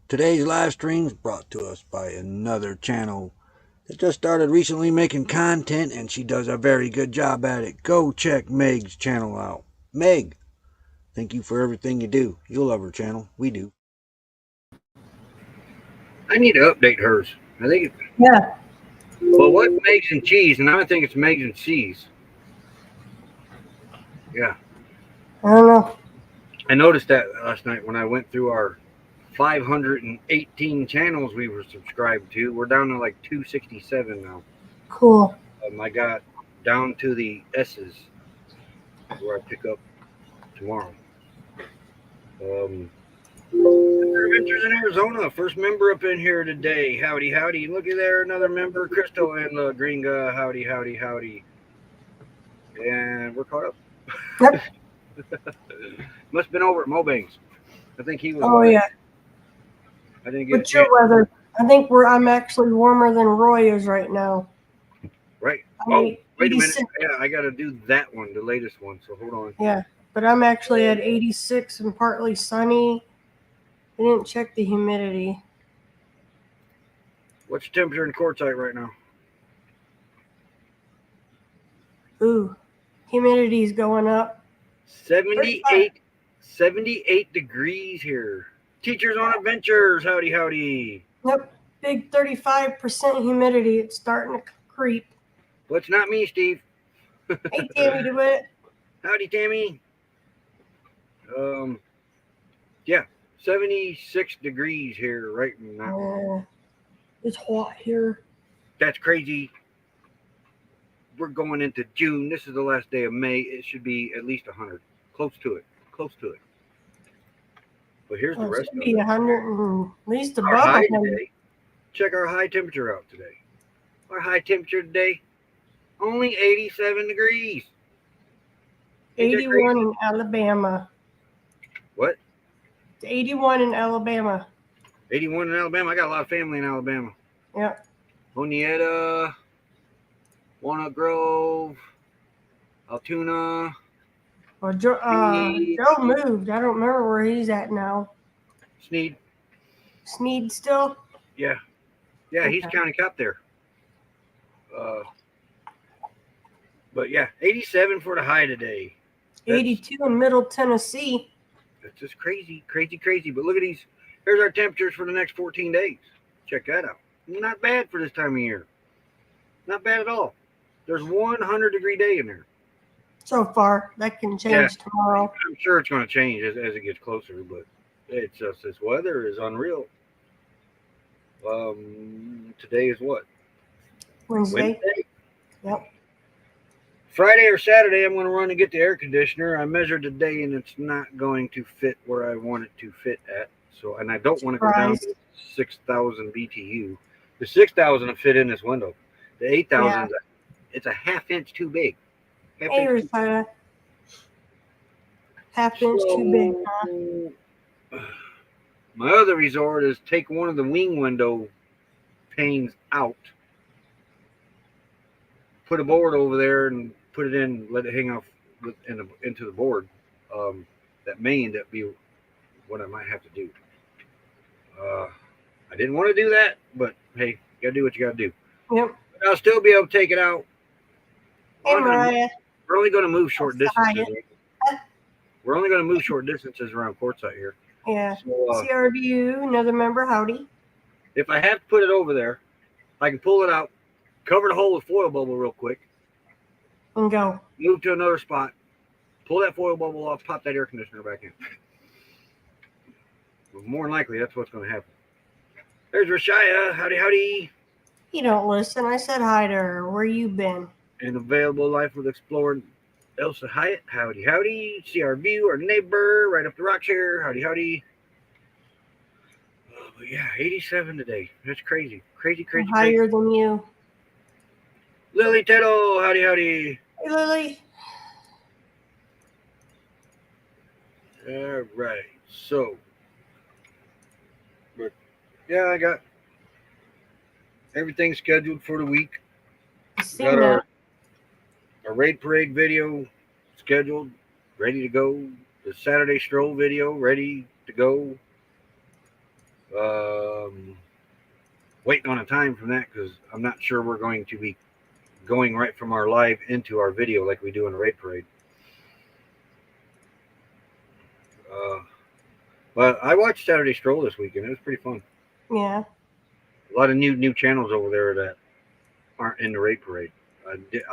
Today's live stream is brought to us by another channel that just started recently making content, and she does a very good job at it. Go check Meg's channel out. Meg, thank you for everything you do. You'll love her channel. We do. I need to update hers. I think it's... Yeah. Well, what Megs and cheese? And I think it's Megs and cheese. Yeah. I don't know. I noticed that last night when I went through our 518 channels we were subscribed to. We're down to like 267 now. Cool. I got down to the S's where I pick up tomorrow. Adventures in Arizona, first member up in here today. Howdy, howdy. Looky there, another member, Crystal and La Gringa. Howdy, howdy, howdy. And we're caught up. Yep. Must have been over at Mobangs. I think he was. Oh yeah. I didn't get What's your weather? I think I'm actually warmer than Roy is right now. Right. I Oh, mean, wait a minute. 86. Yeah, I got to do that one, the latest one. So hold on. Yeah, but I'm actually at 86 and partly sunny. I didn't check the humidity. What's the temperature in Quartzsite right now? Ooh, humidity's going up. 78 degrees here. Teachers on Adventures. Howdy, howdy. Yep, big 35% humidity. It's starting to creep. Well, it's not me, Steve. Hey, Tammy DeWitt. Howdy, Tammy. Yeah, 76 degrees here right now. It's hot here. That's crazy. We're going into June. This is the last day of May. It should be at least 100. Close to it. Close to it. But here's the rest of it. 100 and at least Our above high 100. today. Check our high temperature out today. Our high temperature today, only 87 degrees. 81 in Alabama. What? 81 in Alabama. 81 in Alabama. I got a lot of family in Alabama. Yep. Onieta, Walnut Grove, Altoona. Well, Joe moved. I don't remember where he's at now. Sneed. Sneed still? Yeah. Yeah, Okay. He's county cop there. But yeah, 87 for the high today. 82 in Middle Tennessee. That's just crazy, crazy, crazy. But look at these. Here's our temperatures for the next 14 days. Check that out. Not bad for this time of year. Not bad at all. There's 100-degree day in there. So far, that can change tomorrow. I'm sure it's going to change as it gets closer, but it's just this weather is unreal. Today is what? Wednesday. Yep. Friday or Saturday, I'm going to run and get the air conditioner. I measured today, and it's not going to fit where I want it to fit at. So, and I don't want to go down to 6,000 BTU. The 6,000 will fit in this window. The 8,000, it's a half-inch too big. Hey, Rosetta. Half-inch too big, huh? My other resort is take one of the wing window panes out, put a board over there, and put it in, let it hang off into the board. That may end up be what I might have to do. I didn't want to do that, but hey, you gotta do what you gotta do. Yep. But I'll still be able to take it out. Hey, Mariah. We're only going to move short distances. We're only going to move short distances around Quartzsite here. Yeah. So, CRVU, another member, howdy. If I have to put it over there, I can pull it out, cover the hole with foil bubble real quick, and go. Move to another spot, pull that foil bubble off, pop that air conditioner back in. Well, more than likely, that's what's going to happen. There's Rashaya. Howdy, howdy. You don't listen. I said hi to her. Where you been? And available life with Explorer Elsa Hyatt. Howdy, howdy. CRView, our neighbor, right up the rocks here. Howdy, howdy. But yeah, 87 today. That's crazy. Crazy, crazy, I'm higher than you. Lily Teddo. Howdy, howdy. Hey, Lily. All right. So, but yeah, I got everything scheduled for the week. Got our raid parade video scheduled, ready to go. The Saturday stroll video ready to go. Waiting on a time from that because I'm not sure we're going to be going right from our live into our video like we do in a raid parade. But I watched Saturday Stroll this weekend. It was pretty fun. Yeah. A lot of new channels over there that aren't in the raid parade.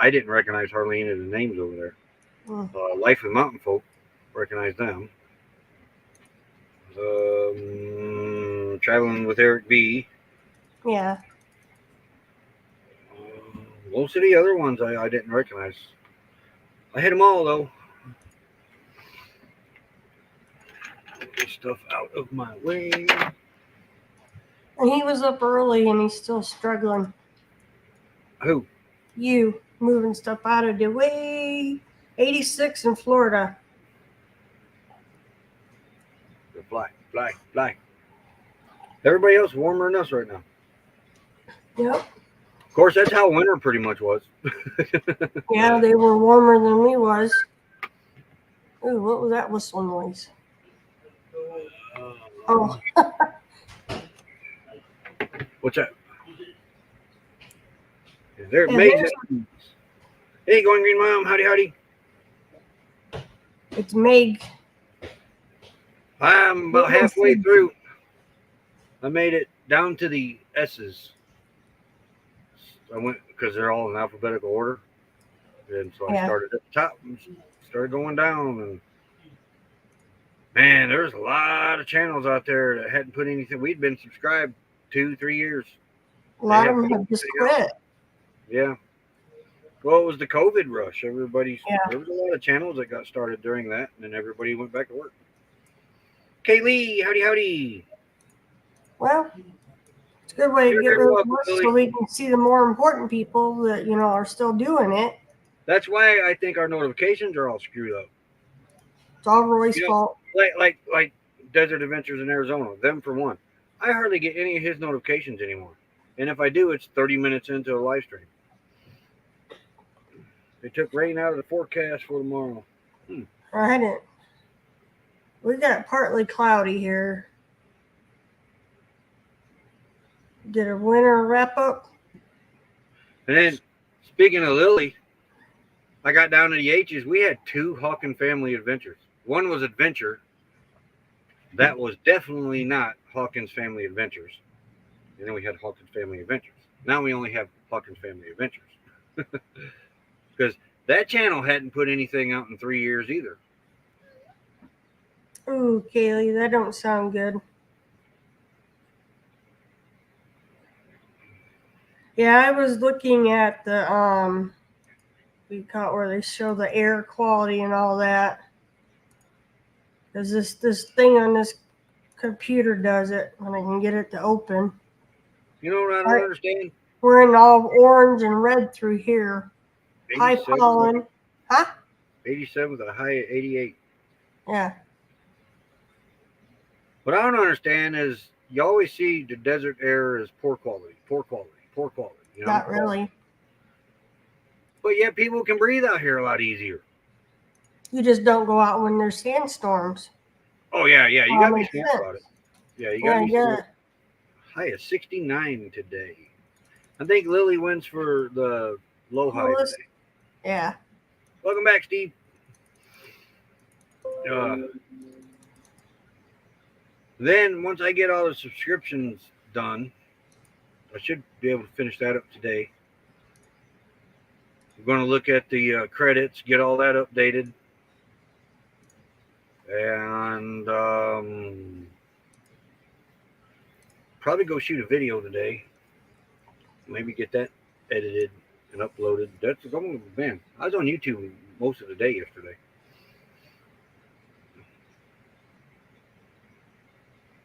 I didn't recognize hardly any of the names over there. Life of Mountain Folk, recognize them. Traveling with Eric B. Yeah. Most of the other ones I didn't recognize. I hit them all though. Get this stuff out of my way. And he was up early and he's still struggling. Who? You moving stuff out of the way. 86 in Florida. Fly. Everybody else warmer than us right now. Yep. Of course, that's how winter pretty much was. Yeah, they were warmer than we was. Ooh, what was that whistle noise? Oh. What's that? Is there Meg? Hey, Going Green Mom. Howdy. It's Meg. I'm about halfway through. I made it down to the S's. I went because they're all in alphabetical order. And so I started at the top and started going down. And man, there's a lot of channels out there that hadn't put anything. We'd been subscribed 2-3 years. A lot of them have just quit. Yeah. Well, it was the COVID rush. There was a lot of channels that got started during that, and then everybody went back to work. Kaylee, howdy. Well, it's a good way to get rid of work so we can see the more important people that, are still doing it. That's why I think our notifications are all screwed up. It's all Roy's fault. Like Desert Adventures in Arizona, them for one. I hardly get any of his notifications anymore. And if I do, it's 30 minutes into a live stream. They took rain out of the forecast for tomorrow. I didn't. We got partly cloudy here. Did a winter wrap up? And then, speaking of Lily, I got down to the H's. We had 2 Hawkins family adventures. One was Adventure. That was definitely not Hawkins Family Adventures. And then we had Hawkins Family Adventures. Now we only have Hawkins Family Adventures. Because that channel hadn't put anything out in 3 years either. Ooh, Kaylee, that don't sound good. Yeah, I was looking at the where they show the air quality and all that. Because this thing on this computer does it when I can get it to open. You know what I don't understand? We're in all orange and red through here. High pollen. Huh? 87 with a high of 88. Yeah. What I don't understand is you always see the desert air as poor quality. Not really. But yet people can breathe out here a lot easier. You just don't go out when there's sandstorms. Oh, yeah. You got to be smart about it. Yeah, you got to be smart. High of 69 today. I think Lily wins for the low high today. Yeah. Welcome back, Steve. Then once I get all the subscriptions done, I should be able to finish that up today. I'm going to look at the credits, get all that updated, and probably go shoot a video today. Maybe get that edited and uploaded. Man, I was on YouTube most of the day yesterday.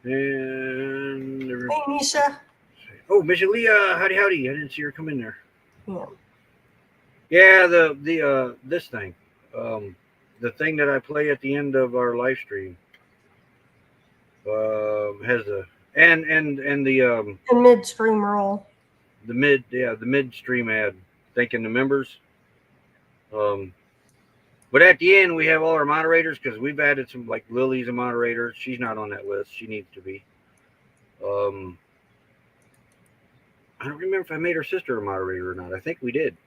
And hey, Misha. Oh, Misha Leah, howdy. I didn't see her come in there. Yeah. Yeah, the this thing, the thing that I play at the end of our live stream, has the the midstream roll. The midstream ad, thanking the members. But at the end we have all our moderators because we've added some, like Lily's a moderator. She's not on that list. She needs to be. I don't remember if I made her sister a moderator or not. I think we did.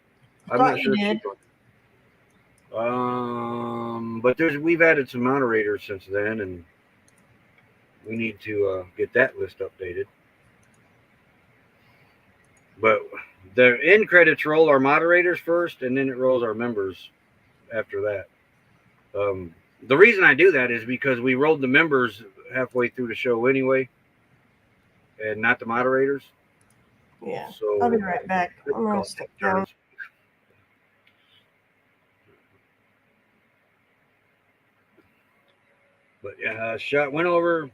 I'm Thought not you sure. did. But we've added some moderators since then, and we need to get that list updated. But the end credits roll our moderators first, and then it rolls our members after that. The reason I do that is because we rolled the members halfway through the show anyway, and not the moderators. Yeah. So I'll be right back. I'm gonna stick down. But yeah, went over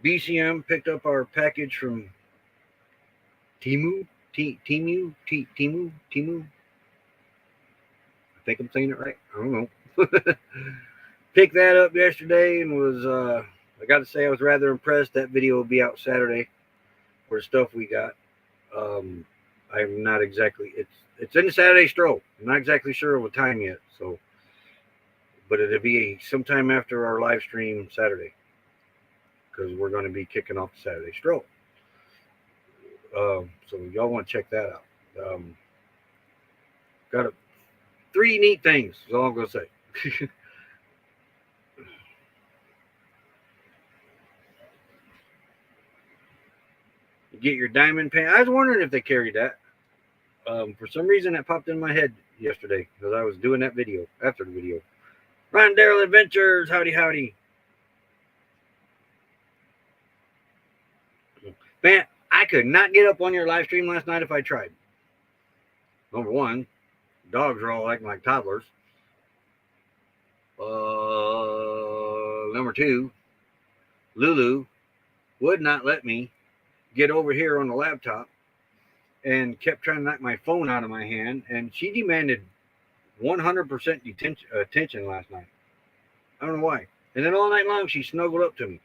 BCM, picked up our package from Timu. Timu. I think I'm saying it right. I don't know. Picked that up yesterday and was I got to say I was rather impressed. That video will be out Saturday for the stuff we got. I'm not exactly it's in the Saturday stroll. I'm not exactly sure what time yet, so but it'll be sometime after our live stream Saturday because we're going to be kicking off the Saturday stroll. So y'all want to check that out. Got 3 neat things. Is all I'm going to say. You get your diamond pan. I was wondering if they carried that. For some reason, that popped in my head yesterday because I was doing that video after the video. Ron Darrell Adventures, howdy. Man, I could not get up on your live stream last night if I tried. Number one, dogs are all acting like toddlers. Number 2, Lulu would not let me get over here on the laptop and kept trying to knock my phone out of my hand, and she demanded 100% attention last night. I don't know why. And then all night long, she snuggled up to me.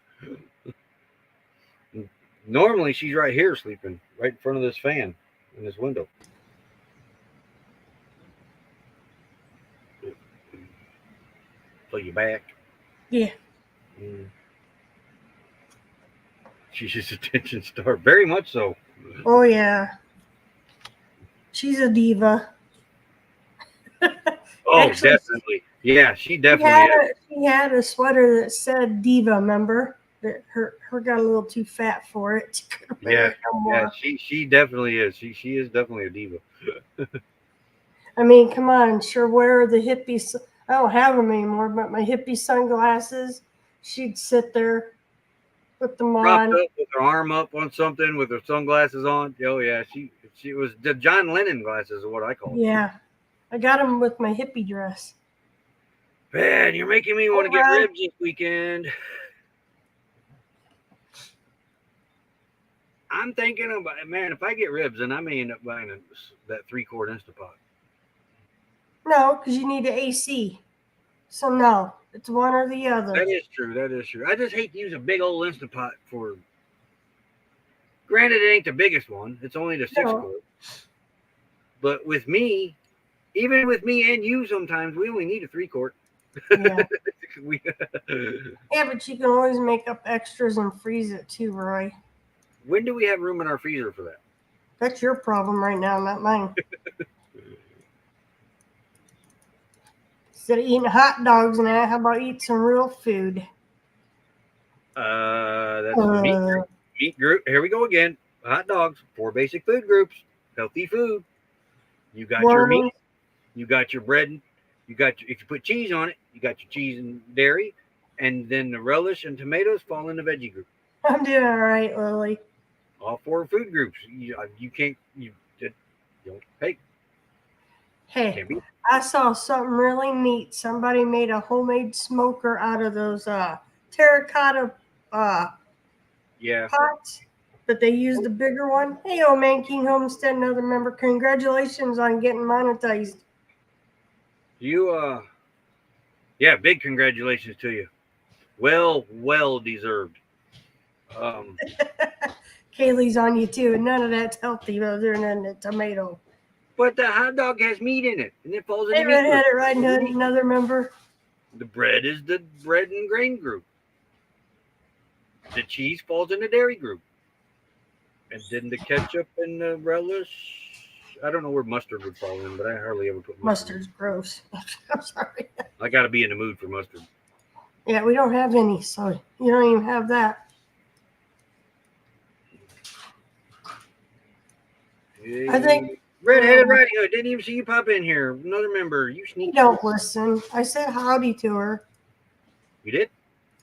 Normally, she's right here sleeping, right in front of this fan in this window. So you back? Yeah. She's just attention star, very much so. Oh yeah. She's a diva. Oh, Actually, definitely. Yeah, she definitely is. She had a sweater that said diva, remember? That her got a little too fat for it. Yeah, she definitely is. She is definitely a diva. I mean, come on, sure wear the hippie. I don't have them anymore, but my hippie sunglasses. She'd sit there with them Propped on. up with her arm up on something with her sunglasses on. Oh yeah, she was the John Lennon glasses, is what I call it. Yeah, I got them with my hippie dress. Man, you're making me want to get ribs this weekend. I'm thinking about it, man. If I get ribs, then I may end up buying that 3-quart Instapot. No, because you need an AC. So no, it's one or the other. That is true. I just hate to use a big old Instapot for. Granted, it ain't the biggest one. It's only the 6-quart. But with me, even with me and you, sometimes we only need a 3-quart. Yeah. Yeah, but you can always make up extras and freeze it too, Roy. When do we have room in our freezer for that? That's your problem right now, not mine. Instead of eating hot dogs and that, how about eat some real food? That's the meat group. Here we go again. Hot dogs, 4 basic food groups. Healthy food. You got your meat. You got your bread. If you put cheese on it, you got your cheese and dairy, and then the relish and tomatoes fall in the veggie group. I'm doing all right, Lily. All 4 food groups. Hey, I saw something really neat. Somebody made a homemade smoker out of those terracotta pots, but they used the bigger one. Hey, old man King Homestead, another member. Congratulations on getting monetized. Big congratulations to you. Well deserved. Kaylee's on you too, and none of that's healthy other than the tomato. But the hot dog has meat in it, and it falls in the meat. Hey, Redheaded Riding Hood, another member. The bread is the bread and grain group. The cheese falls in the dairy group. And didn't the ketchup and the relish? I don't know where mustard would fall in, but I hardly ever put mustard in. Mustard's gross. I'm sorry. I got to be in the mood for mustard. Yeah, we don't have any, so you don't even have that. I think Redheaded Riding Hood. Didn't even see you pop in here. Another member. You you sneak. don't listen. I said howdy to her. You did?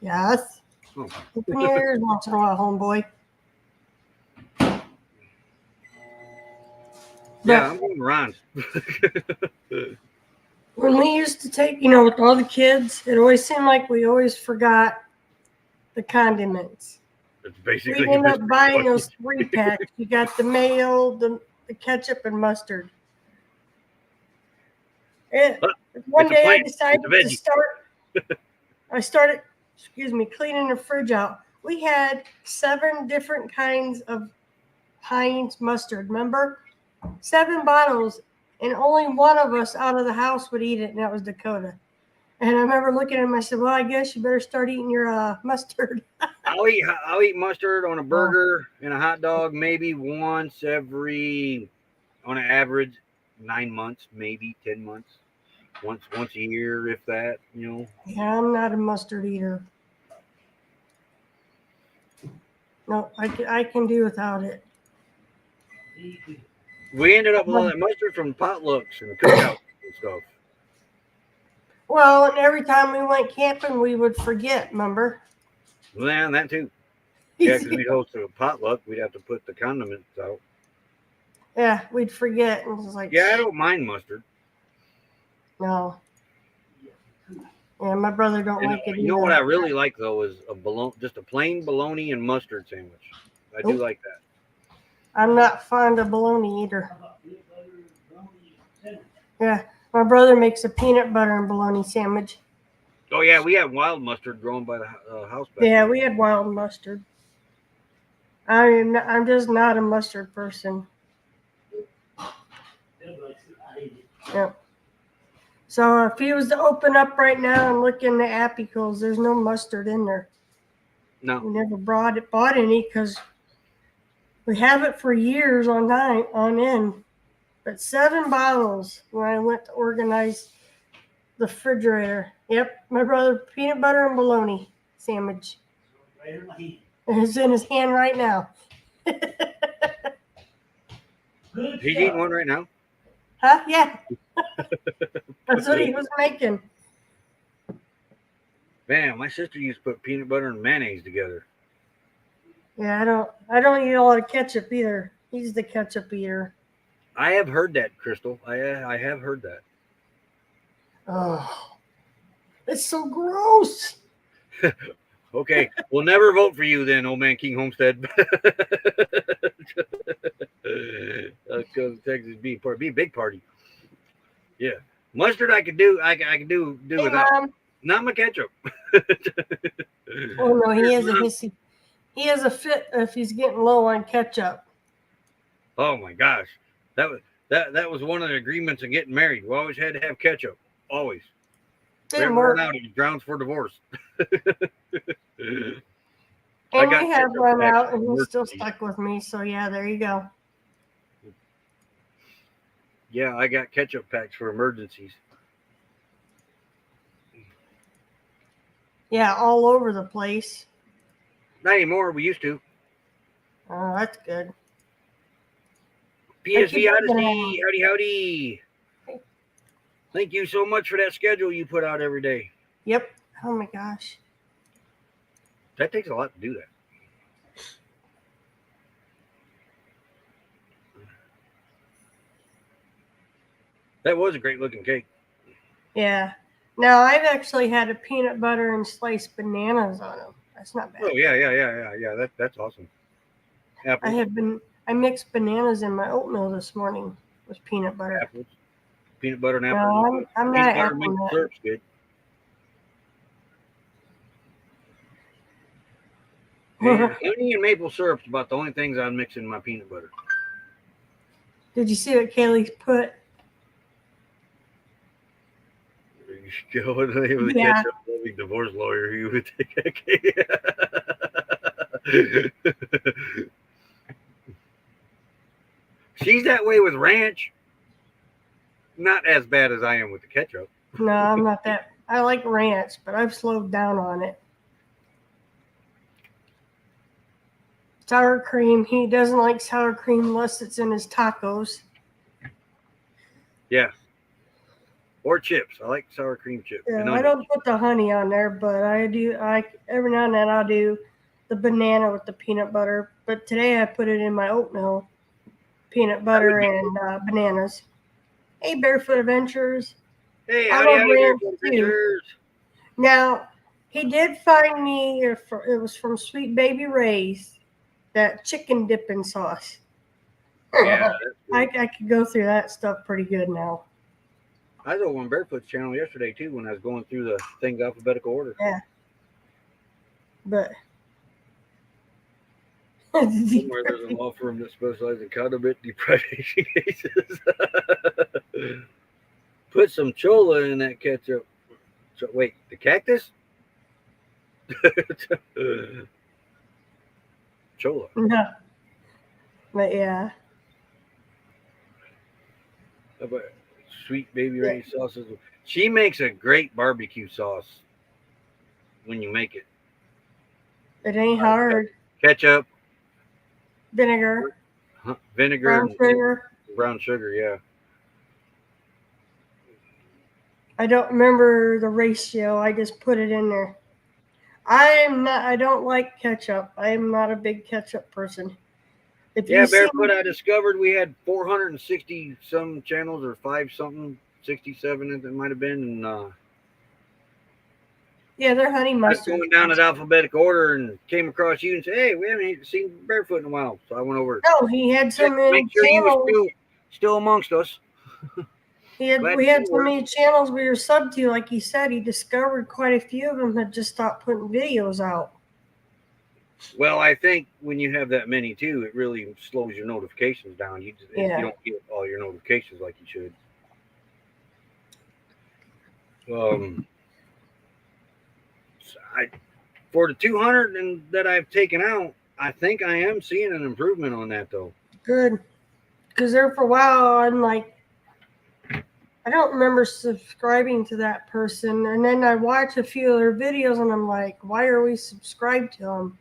Yes. Oh. Open your ears once in a while, homeboy. Yeah, I'm going around. When we used to take, with all the kids, it always seemed like we always forgot the condiments. It's basically We end up Mr. buying Bucky. those 3-packs. You got the mayo, the ketchup, and mustard. One day I decided to start. I started, cleaning the fridge out. We had 7 different kinds of Heinz mustard. Remember, 7 bottles, and only one of us out of the house would eat it, and that was Dakota. And I remember looking at him. I said, "Well, I guess you better start eating your mustard." I'll eat mustard on a burger and a hot dog maybe once every, on an average, 9 months, maybe 10 months. Once a year, if that. Yeah, I'm not a mustard eater. No, I can do without it. We ended up with all that mustard from potlucks and cookouts and stuff. Well, and every time we went camping, we would forget. Remember? Well, that too. Yeah, because we'd host a potluck, we'd have to put the condiments out. Yeah, we'd forget, and it was like, yeah, I don't mind mustard. No. Yeah, my brother don't like it either. You know what I really like though is just a plain bologna and mustard sandwich. I do like that. I'm not fond of bologna either. Yeah, my brother makes a peanut butter and bologna sandwich. Oh yeah, we have wild mustard grown by the house back Yeah, there. we had wild mustard. I'm just not a mustard person. Yeah. So if he was to open up right now and look in the apicals, there's no mustard in there. No. We never bought any because we have it for years on end. But 7 bottles when I went to organize the refrigerator. Yep, my brother, peanut butter and bologna sandwich. It's in his hand right now. He's eating one right now? Huh? Yeah. That's what he was making. Man, my sister used to put peanut butter and mayonnaise together. Yeah, I don't eat a lot of ketchup either. He's the ketchup eater. I have heard that, Crystal. I have heard that. Oh, it's so gross. Okay, we'll never vote for you then, old man King Homestead. Because Texas be a big party. Yeah, mustard I could do. I can do without. Not my ketchup. Oh no, he has a hissy. He has a fit if he's getting low on ketchup. Oh my gosh, that was one of the agreements of getting married. We always had to have ketchup. Always. Didn't work. Out, it was grounds for divorce. And we have run out, and he's still stuck with me. So yeah, there you go. Yeah, I got ketchup packs for emergencies. Yeah, all over the place. Not anymore. We used to. Oh, that's good. PSV Odyssey, howdy. Thank you so much for that schedule you put out every day. Yep. Oh my gosh. That takes a lot to do that. That was a great looking cake. Yeah. Now I've actually had a peanut butter and sliced bananas on them. That's not bad. Oh yeah. That's awesome. Apples. I mixed bananas in my oatmeal this morning with peanut butter. Apples. Peanut butter and apples. No, I'm not apple nut. Syrup's good. Honey and maple syrup's about the only things I'd mix in my peanut butter. Did you see what Kaylee put? You go with the ketchup loving divorce lawyer. You would take that cake. She's that way with ranch. Not as bad as I am with the ketchup. No, I'm not that. I like ranch, but I've slowed down on it. Sour cream. He doesn't like sour cream unless it's in his tacos. Yeah. Or chips. I like sour cream chips. Yeah, I don't put the honey on there, but I do. Every now and then I'll do the banana with the peanut butter. But today I put it in my oatmeal, peanut butter and bananas. Hey, Barefoot Adventures. Hey, I howdy, love howdy, ranch Barefoot too. Adventures. Now, he did find me. It was from Sweet Baby Ray's, that chicken dipping sauce. Yeah, I could go through that stuff pretty good now. I was over on Barefoot's channel yesterday too when I was going through the thing alphabetical order. Yeah. But somewhere there's a law firm that specializes in condiment deprivation cases. Put some chola in that ketchup. Wait, the cactus? Chola. No. But yeah. How about Sweet Baby Ray's sauces? She makes a great barbecue sauce when you make it. It ain't hard. Ketchup, Vinegar, vinegar, brown sugar. Yeah. I don't remember the ratio. I just put it in there. I don't like ketchup. I am not a big ketchup person. Barefoot, I discovered we had 460 some channels or 67 it might have been. And yeah, they're honey mustard. I was going down in alphabetical order and came across you and said, hey, we haven't seen Barefoot in a while. So I went over. No, he had so many make sure channels. You were still amongst us. We had so many channels we were subbed to. Like he said, he discovered quite a few of them had just stopped putting videos out. Well, I think when you have that many too, it really slows your notifications down. You don't get all your notifications like you should. For the 200 that I've taken out, I think I am seeing an improvement on that though. Good, because there for a while I'm like, I don't remember subscribing to that person, and then I watch a few of their videos and I'm like, why are we subscribed to them?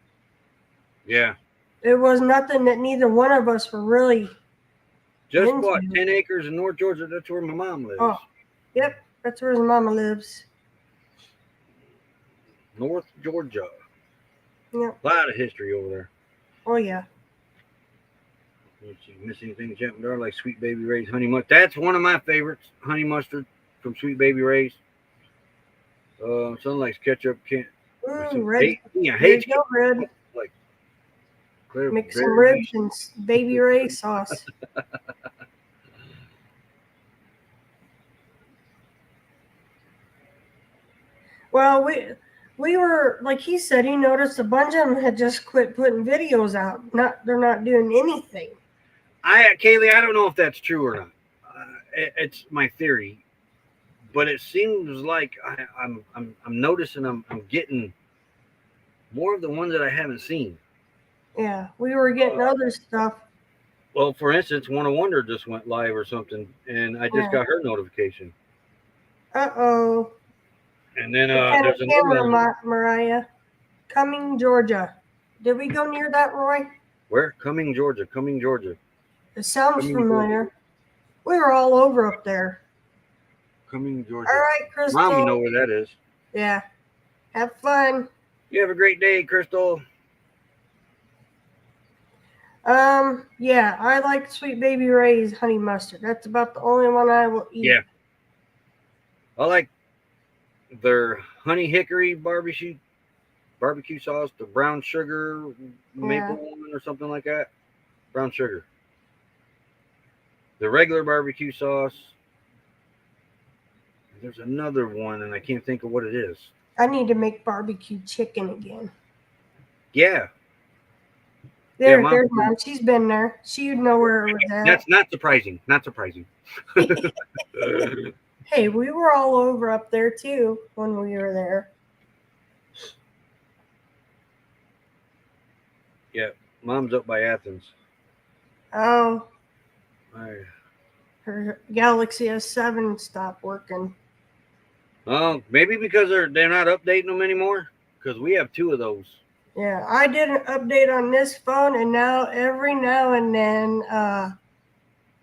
Yeah. It was nothing that neither one of us were really. Just bought 10 acres in North Georgia. That's where my mom lives. Oh, yep. That's where his mama lives. North Georgia. Yep. A lot of history over there. Oh, yeah. If you miss anything, jumping there like Sweet Baby Ray's honey mustard. That's one of my favorites. Honey mustard from Sweet Baby Ray's. Some likes ketchup. Can't. Red. Hate red. Like. Mix some ribs and Baby Ray sauce. Well, we were, like he said, he noticed a bunch of them had just quit putting videos out. They're not doing anything. Kaylee, I don't know if that's true or not. It's my theory, but it seems like I'm noticing I'm getting more of the ones that I haven't seen. Yeah, we were getting other stuff. Well, for instance, One of Wonder just went live or something, and I just got her notification. Uh-oh. And then there's another one. Mariah. Cumming, Georgia. Did we go near that, Roy? Where? Cumming, Georgia. It sounds familiar. Georgia. We were all over up there. Cumming, Georgia. All right, Crystal. Mom, you know where that is. Yeah. Have fun. You have a great day, Crystal. Yeah, I like Sweet Baby Ray's honey mustard. That's about the only one I will eat. Yeah. I like their honey hickory barbecue sauce, the brown sugar maple one or something like that. Brown sugar. The regular barbecue sauce. There's another one, and I can't think of what it is. I need to make barbecue chicken again. Yeah. There's Mom. She's been there. She'd know where it was at. That's not surprising. Hey, we were all over up there too when we were there. Yeah, Mom's up by Athens. Oh. Her Galaxy S7 stopped working. Oh, maybe because they're not updating them anymore. Because we have 2 of those. Yeah, I did an update on this phone, and now every now and then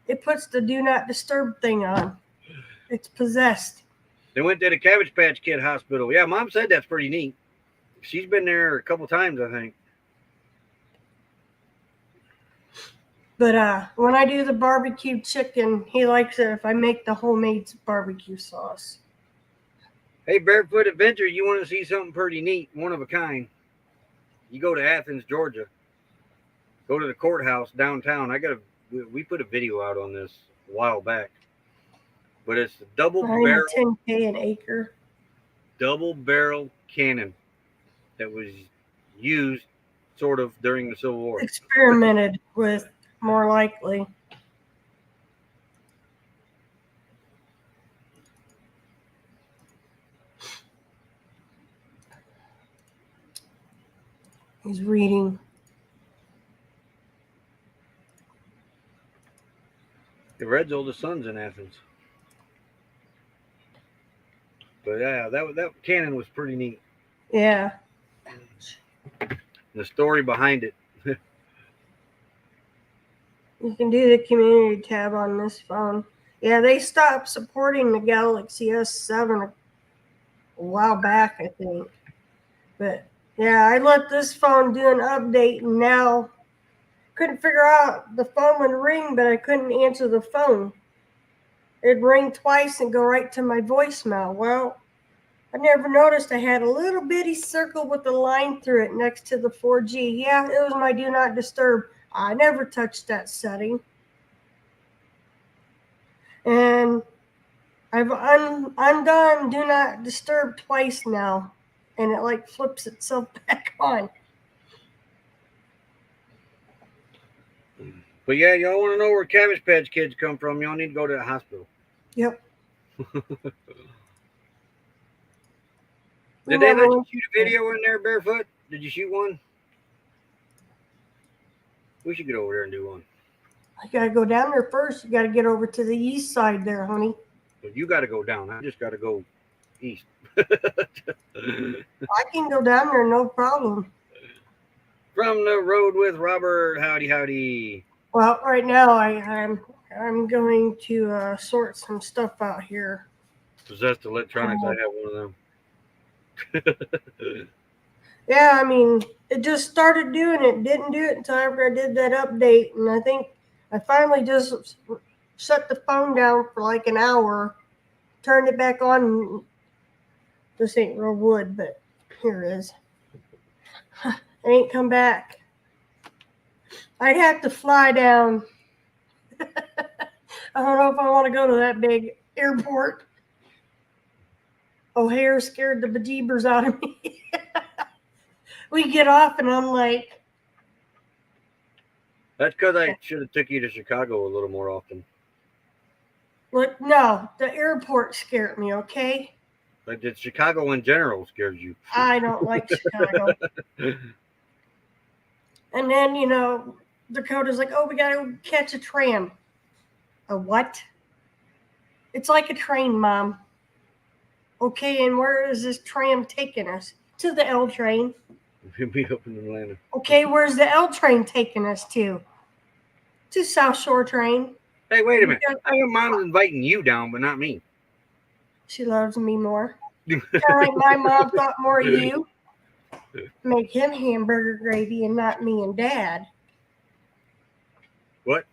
it puts the do not disturb thing on. It's possessed. They went to the Cabbage Patch Kid hospital. Yeah, Mom said that's pretty neat. She's been there a couple times, I think. But when I do the barbecue chicken, he likes it if I make the homemade barbecue sauce. Hey, Barefoot Adventure, you want to see something pretty neat, one of a kind? You go to Athens, Georgia. Go to the courthouse downtown. We put a video out on this a while back. But it's a double barrel 10K an acre. Double barrel cannon that was used sort of during the Civil War. Experimented with, more likely. He's reading. The Red's oldest son's in Athens. But yeah, that cannon was pretty neat. Yeah. The story behind it. You can do the community tab on this phone. Yeah, they stopped supporting the Galaxy S7 a while back, I think. But yeah, I let this phone do an update, and now couldn't figure out the phone would ring, but I couldn't answer the phone. It'd ring twice and go right to my voicemail. Well, I never noticed I had a little bitty circle with a line through it next to the 4G. Yeah, it was my do not disturb. I never touched that setting. And I've undone do not disturb twice now, and it like flips itself back on. But yeah, y'all want to know where Cabbage Patch Kids come from, y'all need to go to the hospital. Yep. Did they let you shoot a video in there, Barefoot? Did you shoot one? We should get over there and do one. I gotta go down there first. You gotta get over to the east side there, honey. But you got to go down. I just got to go east. I can go down there, no problem. From the road with Robert, howdy. Well, right now I'm going to sort some stuff out here. Possessed Electronics, I have one of them. Yeah, I mean, it just started doing it. Didn't do it until after I did that update, and I think I finally just shut the phone down for like an hour, turned it back on. This ain't real wood, but here it is. It ain't come back. I'd have to fly down. I don't know if I want to go to that big airport. O'Hare scared the bejeebers out of me. We get off, and I'm like... That's because I should have took you to Chicago a little more often. Look, no, the airport scared me, okay? But did Chicago in general scared you? I don't like Chicago. And then, you know, Dakota's like, oh, we got to catch a tram. A what? It's like a train, Mom. Okay, and where is this tram taking us? To the L train. We'll be up in Atlanta. Okay, where's the L train taking us to? To South Shore train. Hey, wait a minute. I got Mom's inviting you down, but not me. She loves me more. Kind of like my mom thought more of you. Make him hamburger gravy and not me and Dad. What?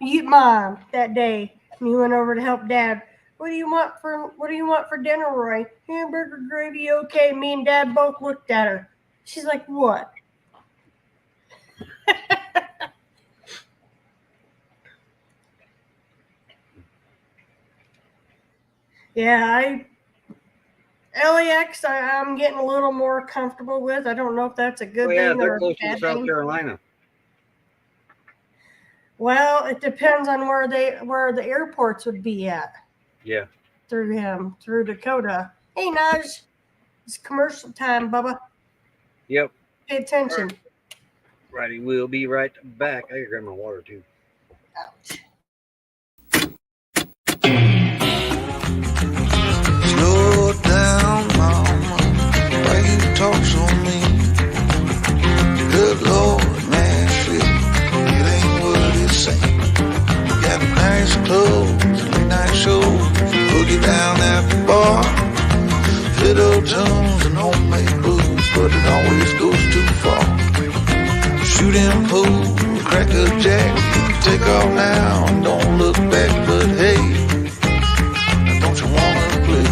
Mom, that day you went over to help Dad. What do you want for dinner, Roy? Hamburger gravy, okay. Me and Dad both looked at her. She's like, what? Yeah, LAX I'm getting a little more comfortable with. I don't know if that's a good thing they're or close a bad to South thing. Carolina. Well, it depends on where the airports would be at. Yeah. Through Dakota. Hey, Naj. It's commercial time, Bubba. Yep. Pay attention. Righty, we'll be right back. I gotta grab my water too. Ouch. shooting pool, crack a jack, take off now, don't look back, but hey, don't you wanna play?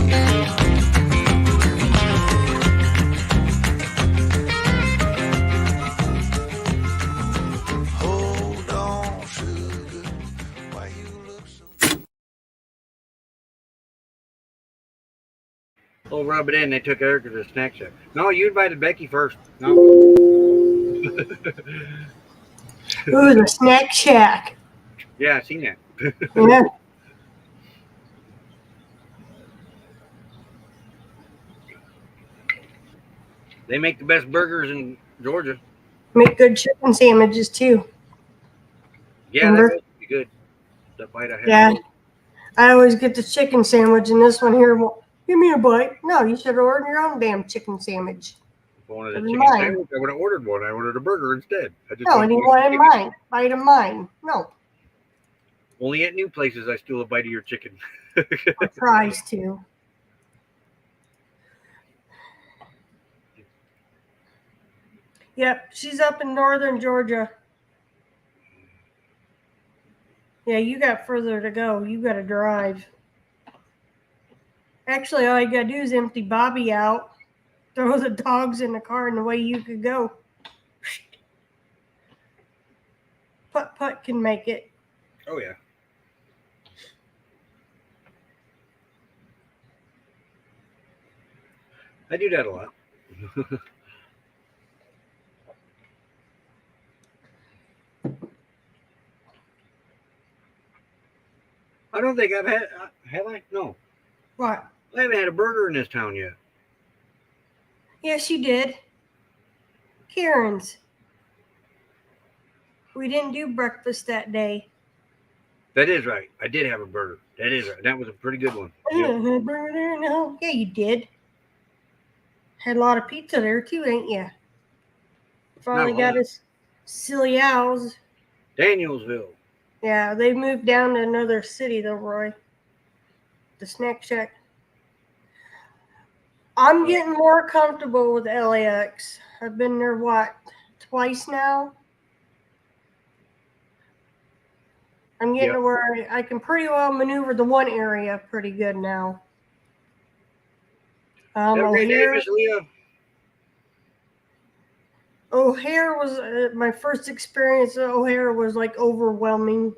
Hold on, sugar, why you look so... Oh, rub it in. They took Erica to the snack shack. No, you invited Becky first. No. Ooh, the snack shack. Yeah, I seen that. Yeah. They make the best burgers in Georgia. Make good chicken sandwiches too. Yeah, Remember? that would be good. The bite I had. Yeah. I always get the chicken sandwich, and this one here won't give me a bite. No, you should order your own damn chicken sandwich. If I wanted a It was chicken mine. sandwich, I would have ordered one. I ordered a burger instead. I just No, and you wanted mine. Bite of mine. No. Only at new places I steal a bite of your chicken. I tries to. Yep, she's up in northern Georgia. Yeah, you got further to go. You got to drive. Actually, all you got to do is empty Bobby out, throw the dogs in the car, and away you could go. Putt can make it. Oh, yeah. I do that a lot. I don't think I've had, have I? No. What? I haven't had a burger in this town yet. Yes, you did. Karen's. We didn't do breakfast that day. That is right. I did have a burger. That is right. That was a pretty good one. Yep. No. Yeah, you did. Had a lot of pizza there too, ain't you? Finally got us silly owls. Danielsville. Yeah, they moved down to another city though, Roy. The snack shack. I'm getting more comfortable with LAX. I've been there, twice now? I'm getting to where I can pretty well maneuver the one area pretty good now. O'Hare was my first experience at O'Hare was like overwhelming.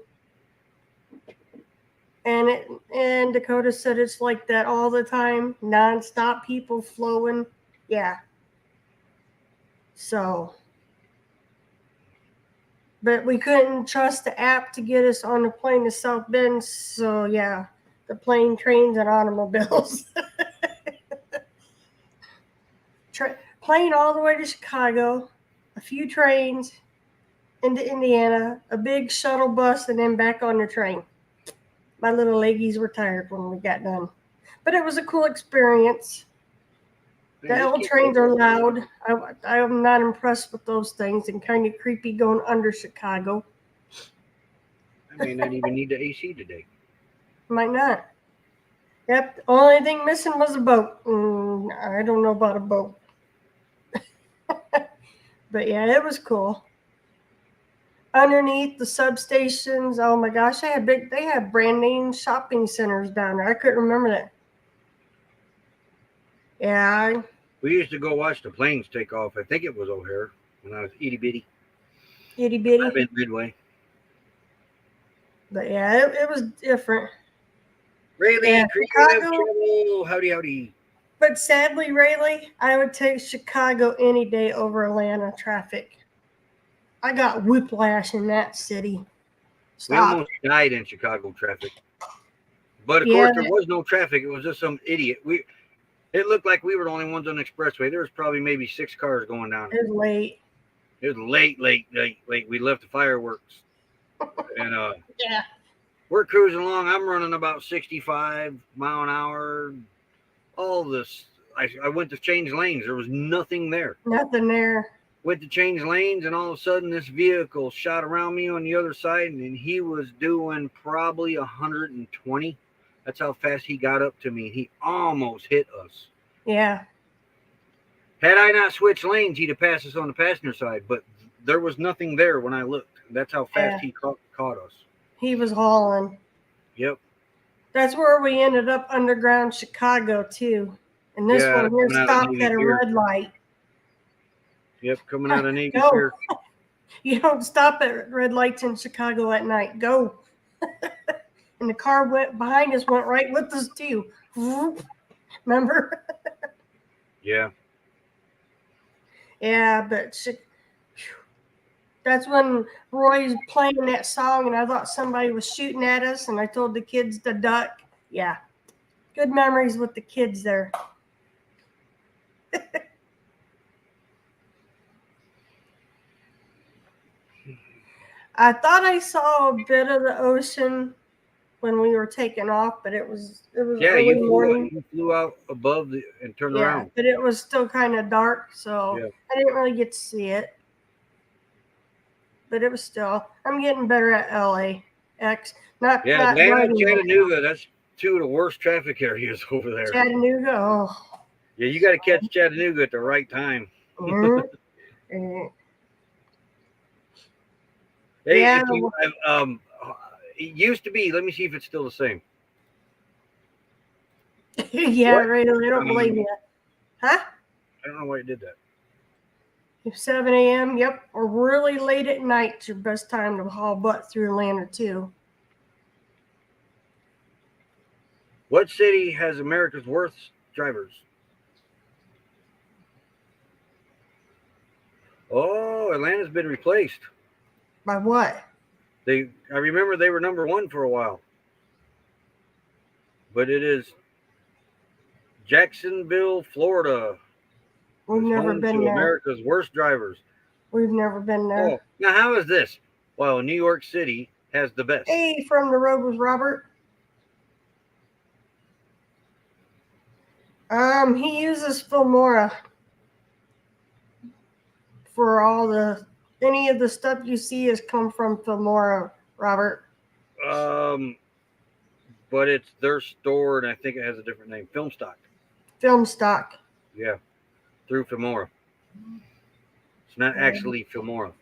And Dakota said it's like that all the time, nonstop people flowing. Yeah. So, but we couldn't trust the app to get us on the plane to South Bend. So yeah, the plane, trains, and automobiles. Plane all the way to Chicago, a few trains into Indiana, a big shuttle bus, and then back on the train. My little leggies were tired when we got done. But it was a cool experience. The L trains are loud. I'm not impressed with those things and kind of creepy going under Chicago. I may not even need the AC today. Might not. Yep, the only thing missing was a boat. I don't know about a boat. But yeah, it was cool. Underneath the substations, oh my gosh, they had brand name shopping centers down there. I couldn't remember that. Yeah. We used to go watch the planes take off. I think it was O'Hare when I was itty bitty. Itty bitty? I've been Midway. But yeah, it was different. Rayleigh, Chicago. Howdy. But sadly, Rayleigh, I would take Chicago any day over Atlanta traffic. I got whiplash in that city. We almost died in Chicago traffic. But of course, there was no traffic. It was just some idiot. It looked like we were the only ones on the expressway. There was probably maybe 6 cars going down. It was late. It was late. We left the fireworks. And yeah. We're cruising along. I'm running about 65 mile an hour. All this. I went to change lanes. There was nothing there. Nothing there. Went to change lanes, and all of a sudden this vehicle shot around me on the other side, and he was doing probably 120. That's how fast he got up to me. He almost hit us. Yeah. Had I not switched lanes, he'd have passed us on the passenger side. But there was nothing there when I looked. That's how fast he caught us. He was hauling. Yep. That's where we ended up underground Chicago too. And this one here stopped at a red light. Yep, coming out of Navy Go. Pier. You don't stop at red lights in Chicago at night. Go. And the car behind us went right with us too. Remember? Yeah. Yeah, but that's when Roy's playing that song, and I thought somebody was shooting at us, and I told the kids to duck. Yeah, good memories with the kids there. I thought I saw a bit of the ocean when we were taking off, but it was early morning. You flew out above and turned around. But it was still kind of dark, so I didn't really get to see it. But it was still. I'm getting better at LAX. Not Atlanta, Chattanooga. That's two of the worst traffic areas over there. Chattanooga. Oh. Yeah, you got to catch Chattanooga at the right time. Mm-hmm. Hey, it used to be. Let me see if it's still the same. Yeah, right. I don't believe you. Huh? I don't know why you did that. 7 a.m. Yep. Or really late at night is your best time to haul butt through Atlanta too. What city has America's worst drivers? Oh, Atlanta's been replaced. By what? I remember they were number one for a while. But it is Jacksonville, Florida. We've never been there. America's worst drivers. We've never been there. Oh, now how is this? Well, New York City has the best. Hey, from the road was Robert. He uses Filmora for any of the stuff you see has come from Filmora, Robert. But it's their store, and I think it has a different name. Filmstock. Yeah, through Filmora. It's not actually Filmora.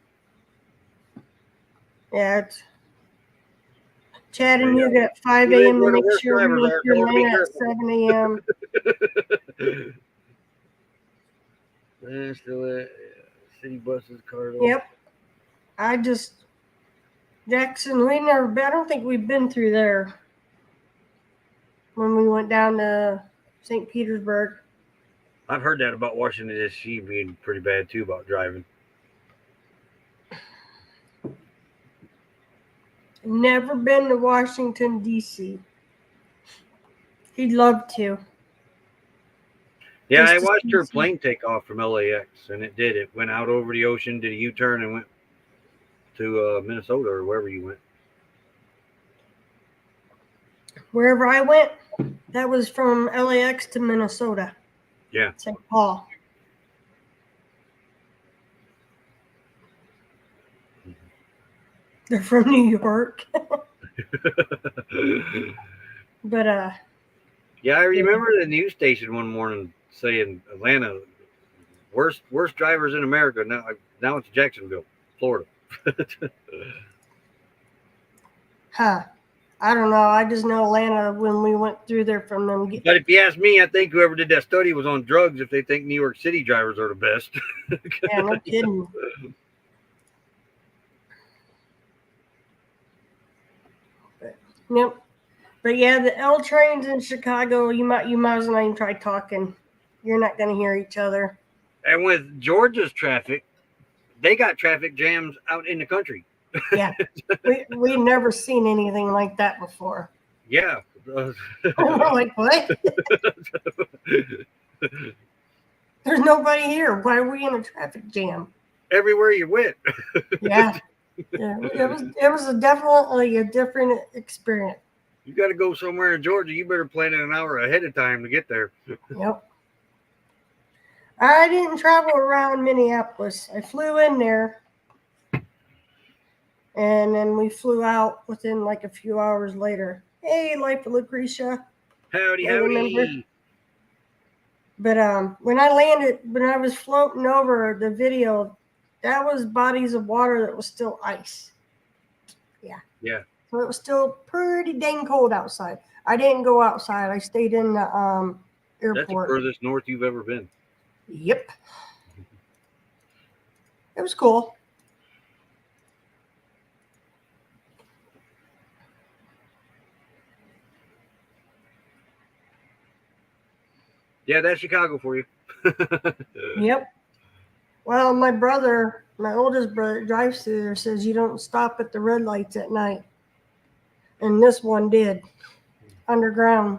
Yeah, it's Chattanooga at 5 a.m. to make sure we make your lane at 7 a.m. Still city buses, cars. Yep. Jackson, I don't think we've been through there when we went down to St. Petersburg. I've heard that about Washington, D.C. being pretty bad too about driving. Never been to Washington, D.C. He'd love to. Yeah, I watched her plane take off from LAX, and it did. It went out over the ocean, did a U-turn, and went to Minnesota or wherever you went. Wherever I went, that was from LAX to Minnesota. Yeah. St. Paul. They're from New York. But yeah, I remember the news station one morning saying Atlanta worst drivers in America. Now it's Jacksonville, Florida. Huh. I don't know. I just know Atlanta when we went through there from them. But if you ask me, I think whoever did that study was on drugs if they think New York City drivers are the best. Yeah, no kidding. Yep. But yeah, the L trains in Chicago, you might as well not even try talking. You're not going to hear each other. And with Georgia's traffic, they got traffic jams out in the country. Yeah. We've never seen anything like that before. Yeah. We're like, what? There's nobody here. Why are we in a traffic jam? Everywhere you went. Yeah. It was definitely a different experience. You got to go somewhere in Georgia. You better plan it an hour ahead of time to get there. Yep. I didn't travel around Minneapolis. I flew in there, and then we flew out within like a few hours later. Hey, Life of Lucretia. Howdy. But when I landed, when I was floating over, the video that was bodies of water that was still ice. Yeah. Yeah. So it was still pretty dang cold outside. I didn't go outside. I stayed in the airport. That's the furthest north you've ever been. Yep. It was cool. Yeah, that's Chicago for you. Yep. Well, my brother, my oldest brother, drives through there, says you don't stop at the red lights at night. And this one did. Underground.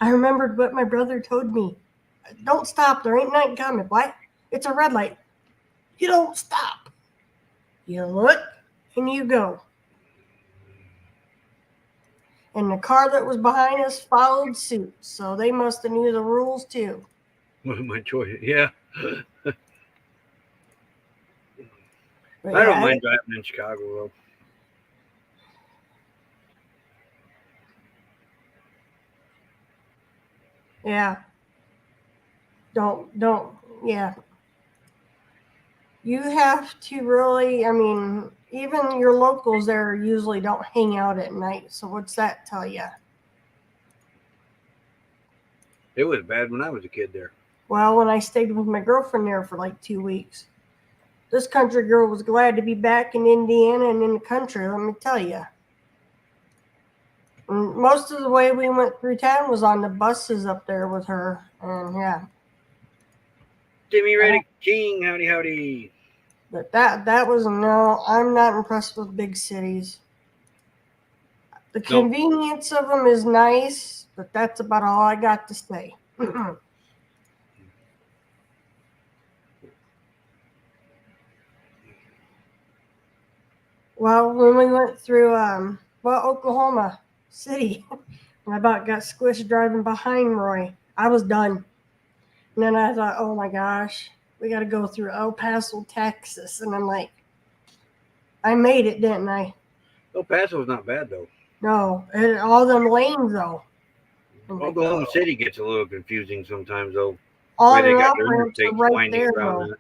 I remembered what my brother told me. Don't stop. There ain't night coming. What? It's a red light. You don't stop. You look and you go. And the car that was behind us followed suit. So they must have knew the rules too. My choice. Yeah. But I don't mind driving in Chicago though. Yeah. Don't. Yeah. You have to really, I mean, even your locals there usually don't hang out at night. So what's that tell you? It was bad when I was a kid there. Well, when I stayed with my girlfriend there for like 2 weeks, this country girl was glad to be back in Indiana and in the country, let me tell you. And most of the way we went through town was on the buses up there with her. And yeah. Jimmy Reddick King, howdy, howdy. But that was, no, I'm not impressed with big cities. The convenience of them is nice, but that's about all I got to say. Well, when we went through, Oklahoma City, I about got squished driving behind Roy. I was done. And then I thought, oh my gosh, we got to go through El Paso, Texas. And I'm like, I made it, didn't I? El Paso's not bad though. No, and all them lanes though. Oklahoma City gets a little confusing sometimes though. On and off ramps are right there though. That.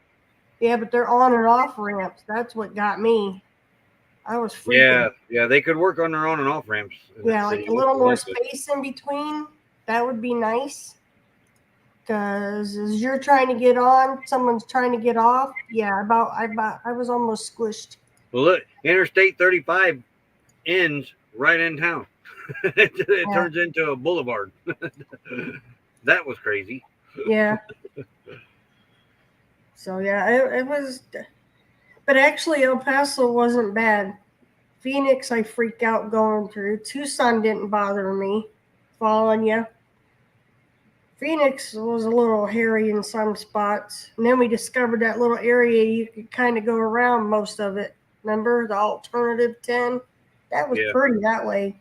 Yeah, but they're on and off ramps. That's what got me. I was freaking. Yeah, they could work on their on and off ramps. Yeah, like a little more space in between. That would be nice. Because as you're trying to get on, someone's trying to get off. Yeah, I was almost squished. Well, look, Interstate 35 ends right in town. It turns into a boulevard. That was crazy. Yeah. So yeah, it was. But actually, El Paso wasn't bad. Phoenix, I freaked out going through. Tucson didn't bother me. Following you. Phoenix was a little hairy in some spots. And then we discovered that little area you could kind of go around most of it. Remember the alternative 10? That was pretty that way.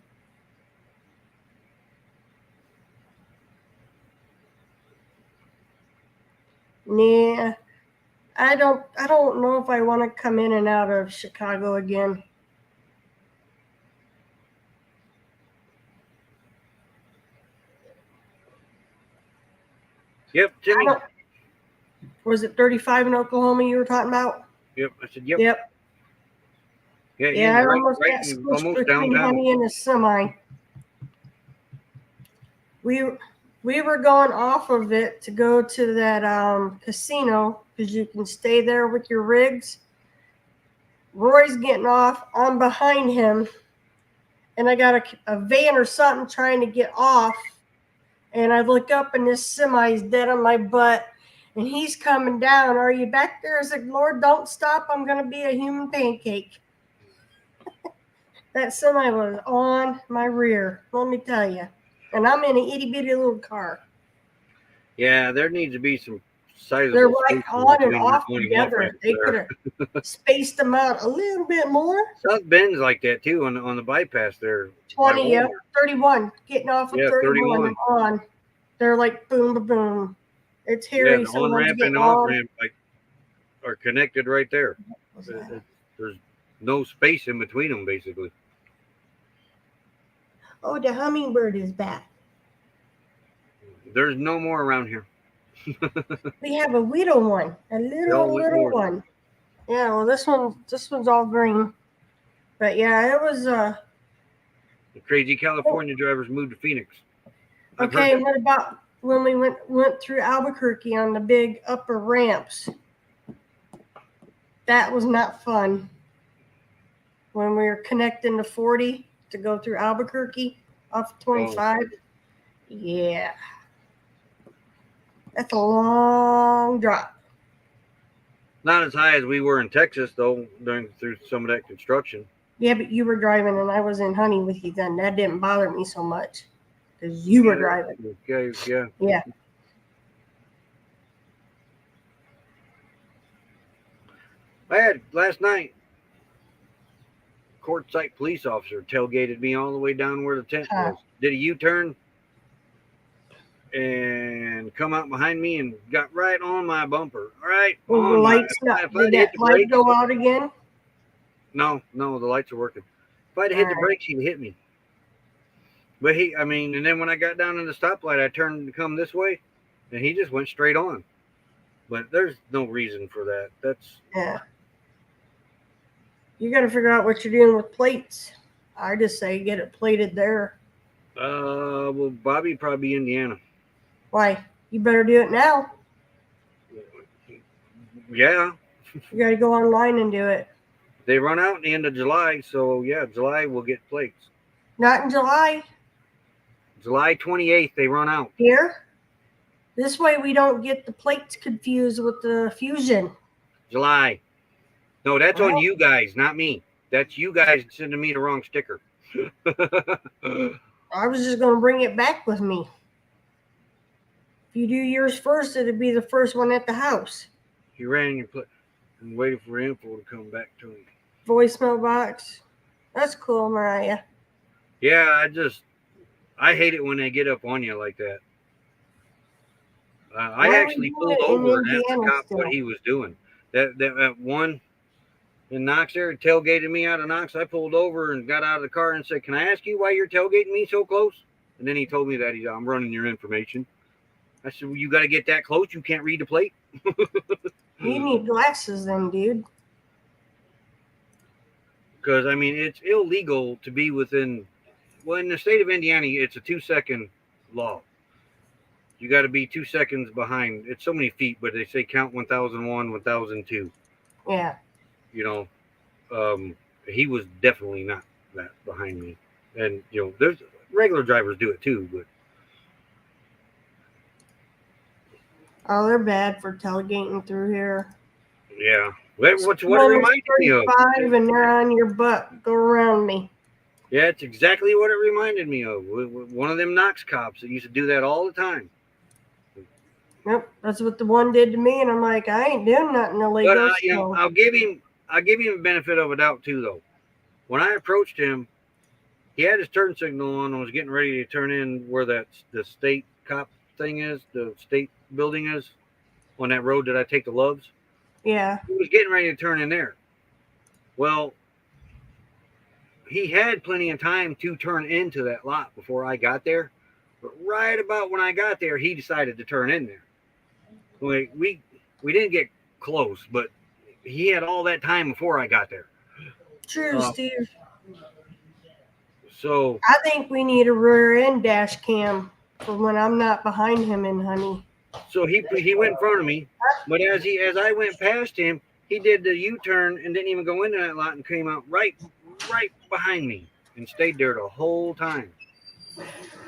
Yeah. I don't know if I want to come in and out of Chicago again. Yep, Jimmy. Was it 35 in Oklahoma you were talking about? Yep, I said yep. Yep. Yeah, I almost got squished between Honey and a semi. We were going off of it to go to that casino because you can stay there with your rigs. Roy's getting off. I'm behind him. And I got a van or something trying to get off. And I look up and this semi's dead on my butt. And he's coming down. Are you back there? I said, Lord, don't stop. I'm going to be a human pancake. That semi was on my rear, let me tell you. And I'm in an itty-bitty little car. Yeah, there needs to be some sizable. They're right on and off together. They could have spaced them out a little bit more. South Bend's like that too on the bypass there. 20, 31. Getting off of 31 and on. They're like boom, boom, boom. It's hairy. Yeah, the on-ramp and off-ramp are connected right there. There's no space in between them, basically. Oh, the hummingbird is back. There's no more around here. We have a little one, a little one. Yeah, well, this one's all green. But yeah, it was The crazy California drivers moved to Phoenix. Okay, what about when we went through Albuquerque on the big upper ramps? That was not fun. When we were connecting to 40 to go through Albuquerque off 25. Oh. Yeah. That's a long drop. Not as high as we were in Texas, though, through some of that construction. Yeah, but you were driving and I was in Honey with you then. That didn't bother me so much because you were driving. Okay, yeah. Yeah. I had last night, Quartzsite police officer tailgated me all the way down where the tent was. Did a U-turn and come out behind me and got right on my bumper. All right. Well, the lights did that light go out again? No, the lights are working. If I'd hit the brakes, he'd hit me. But and then when I got down in the stoplight, I turned to come this way, and he just went straight on. But there's no reason for that. Yeah. You got to figure out what you're doing with plates. I just say get it plated there. Well, Bobby probably Indiana. Why? You better do it now. Yeah. You got to go online and do it. They run out at the end of July, so yeah, July we'll get plates. Not in July. July 28th, they run out. Here? This way we don't get the plates confused with the Fusion. July. No, that's on you guys, not me. That's you guys sending me the wrong sticker. I was just going to bring it back with me. If you do yours first, it'd be the first one at the house. You ran your plate and waited for info to come back to him. Voicemail box. That's cool, Mariah. Yeah, I hate it when they get up on you like that. I actually pulled over and asked the cop what he was doing. That one in Knox there tailgated me out of Knox. I pulled over and got out of the car and said, "Can I ask you why you're tailgating me so close?" And then he told me that I'm running your information. I said, "Well, you got to get that close. You can't read the plate." You need glasses then, dude. Because, it's illegal to be within, in the state of Indiana, it's a 2-second law. You got to be 2 seconds behind. It's so many feet, but they say count 1001, 1002. Yeah. He was definitely not that behind me. And, there's regular drivers do it too, but. Oh, they're bad for tailgating through here. Yeah. What it reminded me of. And they're on your butt. Go around me. Yeah, it's exactly what it reminded me of. One of them Knox cops that used to do that all the time. Yep, that's what the one did to me, and I'm like, I ain't doing nothing illegal. But I'll give him a benefit of a doubt too, though. When I approached him, he had his turn signal on and was getting ready to turn in where the state cop thing is, the state building is, on that road that I take to Love's. Yeah. He was getting ready to turn in there. Well, he had plenty of time to turn into that lot before I got there. But right about when I got there, he decided to turn in there. We didn't get close, but he had all that time before I got there. True, Steve. So I think we need a rear end dash cam for when I'm not behind him in Honey. So he went in front of me, but as I went past him, he did the U-turn and didn't even go into that lot and came out right behind me and stayed there the whole time.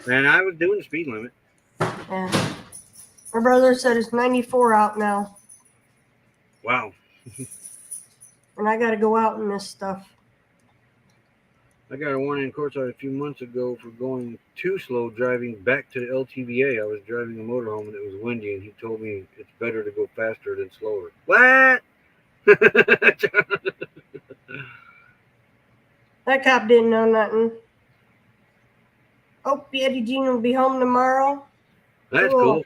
And I was doing the speed limit. Yeah. My brother said it's 94 out now. Wow. And I got to go out in this stuff. I got a warning in Quartzsite a few months ago for going too slow driving back to the LTVA. I was driving a motorhome and it was windy, and he told me it's better to go faster than slower. What? That cop didn't know nothing. Oh, Eddie Jean will be home tomorrow. That's cool.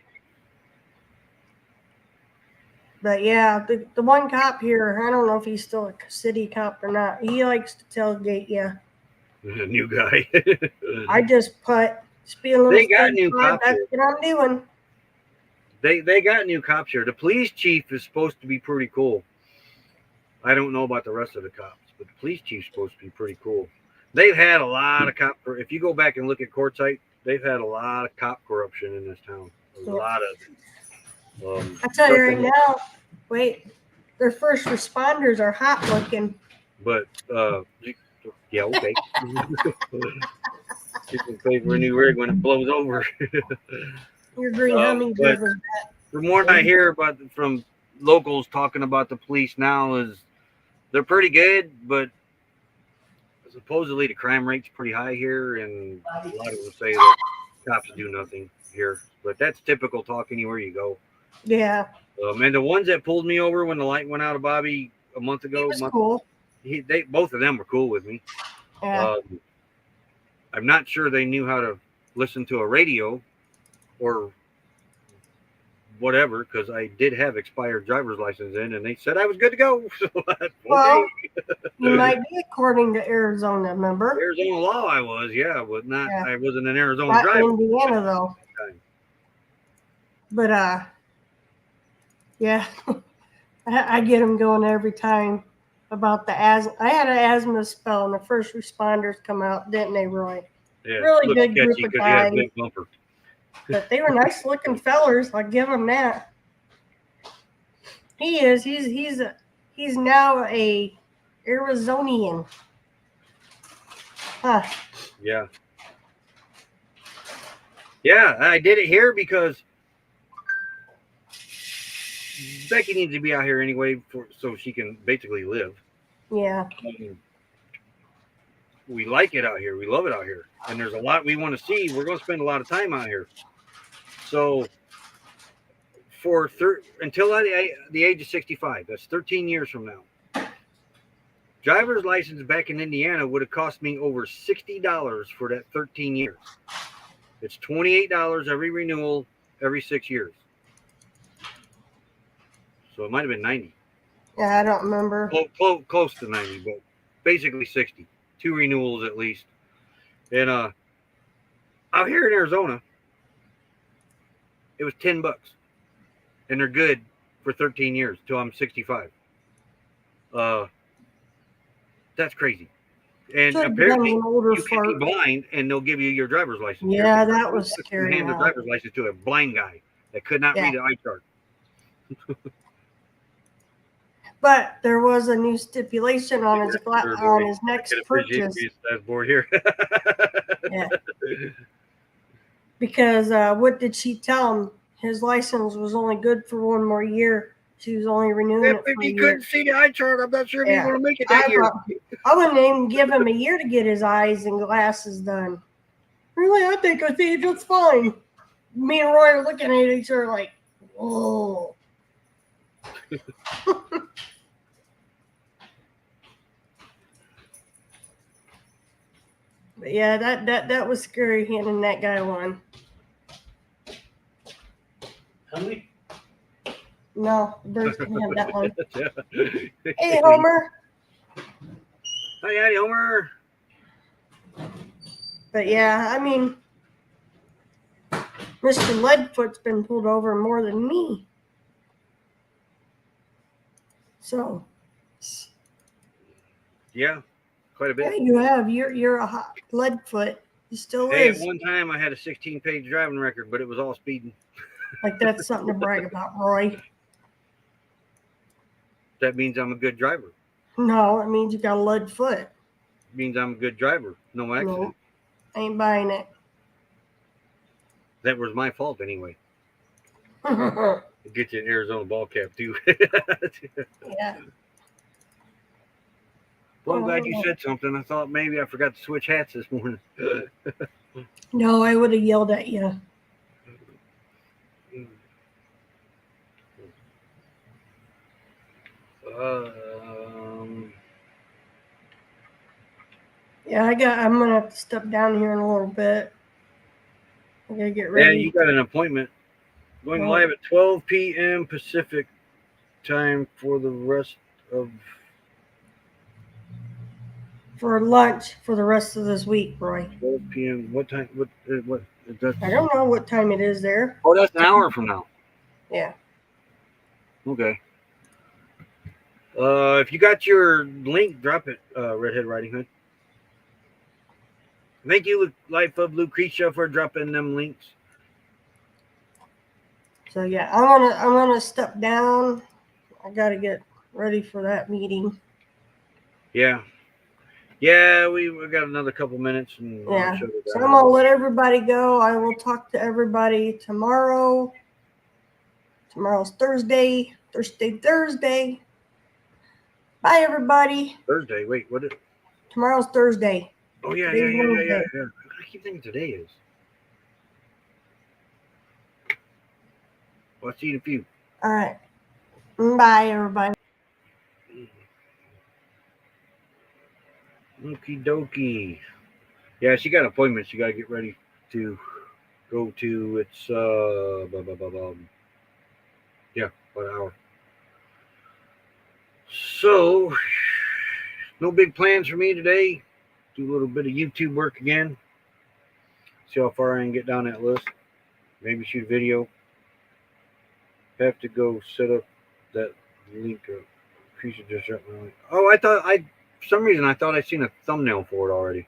But yeah, the one cop here, I don't know if he's still a city cop or not. He likes to tailgate you. A new guy. I just put speed limit. They got new cops. That's what I'm doing. They got new cops here. The police chief is supposed to be pretty cool. I don't know about the rest of the cops, but the police chief's supposed to be pretty cool. They've had a lot of cop. If you go back and look at Quartzsite, they've had a lot of cop corruption in this town. A lot of it. I tell you right now, wait, their first responders are hot looking. But yeah, okay. You can pay for a new rig when it blows over. Your green hummingbird was bad. From what I hear from locals talking about the police now is they're pretty good, but supposedly the crime rate's pretty high here, and a lot of them say that cops do nothing here. But that's typical talk anywhere you go. Yeah. And the ones that pulled me over when the light went out of Bobby a month ago, He was cool. Both of them were cool with me. Yeah. I'm not sure they knew how to listen to a radio or whatever, because I did have expired driver's license in, and they said I was good to go. Okay. Well, you might be according to Arizona, remember? Arizona law, I was, yeah, but not. Yeah. I wasn't an Arizona not driver. Indiana though. But yeah, I get them going every time about the asthma. I had an asthma spell, and the first responders come out, didn't they, Roy? Yeah, really good group of guys. Big bumper. But they were nice looking fellers. I give them that. He is. He's now a Arizonian. Huh. Yeah. Yeah, I did it here because Becky needs to be out here anyway, so she can basically live. Yeah. We like it out here. We love it out here. And there's a lot we want to see. We're going to spend a lot of time out here. So until the age of 65, that's 13 years from now, driver's license back in Indiana would have cost me over $60 for that 13 years. It's $28 every renewal every 6 years. So it might have been 90. Yeah, I don't remember. Close to 90, but basically 60. 2 renewals at least. And out here in Arizona, it was $10. And they're good for 13 years till I'm 65. That's crazy. And apparently you can be blind and they'll give you your driver's license. Yeah, that was scary. Hand the driver's license to a blind guy that could not read an eye chart. But there was a new stipulation on his next purchase. Board here. Yeah. Because what did she tell him? His license was only good for 1 more year. She was only renewing it for a year. If he couldn't see the eye chart, I'm not sure if he's going to make it that year. I wouldn't even give him a year to get his eyes and glasses done. Really, I think I see just fine. Me and Roy are looking at each other like, whoa. But yeah, that was scary handing that guy one. How many? No, Bird's gonna have that one. Hey, Homer. Hi, Homer. But yeah, I mean, Mr. Leadfoot's been pulled over more than me. So. Yeah, quite a bit. Yeah, you have. You're a hot Leadfoot. You still is. At one time I had a 16-page driving record, but it was all speeding. Like that's something to brag about, Roy. That means I'm a good driver. No, it means you got a lead foot. It means I'm a good driver. No accident. No, ain't buying it. That was my fault anyway. Get you an Arizona ball cap too. Yeah. Well, I'm glad you said something. I thought maybe I forgot to switch hats this morning. No, I would have yelled at you. Yeah, I'm gonna have to step down here in a little bit. I gotta get ready. Yeah, you got an appointment. Going live at 12 p.m. Pacific time for the rest of... For lunch for the rest of this week, Roy. 12 p.m. What time? What? I don't know what time it is there. Oh, that's an hour from now. Yeah. Okay. If you got your link, drop it, Redhead Riding Hood. Thank you, Life of Lucretia, for dropping them links. So yeah, I'm gonna step down. I gotta get ready for that meeting. Yeah. Yeah, we got another couple minutes, and Yeah. I'll shut it down. So I'm gonna let everybody go. I will talk to everybody tomorrow. Tomorrow's Thursday. Thursday. Bye, everybody. Thursday. Wait, what is? Tomorrow's Thursday. Oh yeah. Today's Wednesday. I keep thinking today is. Well, I'll see you in a few. All right. Bye, everybody. Okie dokie. Yeah, she got appointments. She got to get ready to go to. It's yeah, about an hour. So, no big plans for me today. Do a little bit of YouTube work again. See how far I can get down that list. Maybe shoot a video. Have to go set up that link. Creature just shut my link. Oh, for some reason I thought I seen a thumbnail for it already.